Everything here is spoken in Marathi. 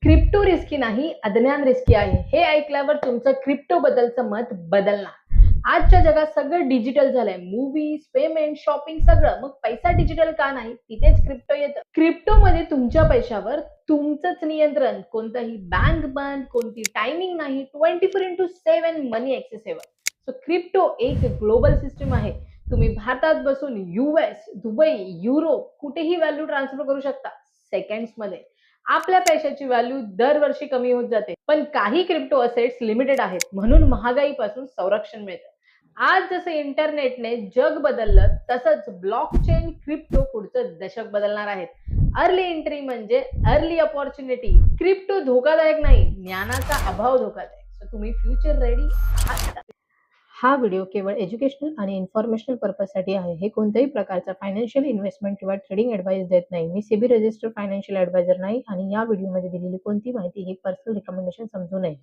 क्रिप्टो रिस्की नाही, अज्ञान रिस्की आहे. हे ऐकल्यावर तुमचं क्रिप्टो बद्दलचं मत बदलणार. आजच्या जगात सगळं डिजिटल झालंय. मूव्हीज, पेमेंट, शॉपिंग सगळं. मग पैसा डिजिटल का नाही? तिथेच क्रिप्टो येतं. क्रिप्टोमध्ये तुमच्या पैशावर तुमचंच नियंत्रण. कोणतंही बँक बंद, कोणती टायमिंग नाही. 24/7 मनी ॲक्सेसेबल. सो क्रिप्टो एक ग्लोबल सिस्टम आहे. तुम्ही भारतात बसून US, दुबई, युरोप कुठेही व्हॅल्यू ट्रान्सफर करू शकता सेकंड्समध्ये. आपल्या पैशाची व्हॅल्यू दरवर्षी कमी होत जाते. पण काही क्रिप्टो असेट्स लिमिटेड आहेत, म्हणून महागाईपासून संरक्षण मिळतं. आज जसं इंटरनेटने जग बदललं, तसंच ब्लॉकचेन क्रिप्टो पुढचं दशक बदलणार आहेत. अर्ली एंट्री म्हणजे अर्ली अपॉर्च्युनिटी. क्रिप्टो धोकादायक नाही, ज्ञानाचा अभाव धोकादायक. सो तुम्ही फ्युचर रेडी आहात का? हा व्हिडिओ केवळ एज्युकेशनल आणि इन्फॉर्मेशनल पर्पजसाठी आहे. हे कोणत्याही प्रकारचा फायनान्शियल इन्व्हेस्टमेंट किंवा ट्रेडिंग ॲडवाइस देत नाही. मी सेबी रजिस्टर्ड फायनान्शियल ॲडवायझर नाही आणि या व्हिडिओमध्ये दिलेली कोणती माहिती ही पर्सनल रिकमेंडेशन समजू नये.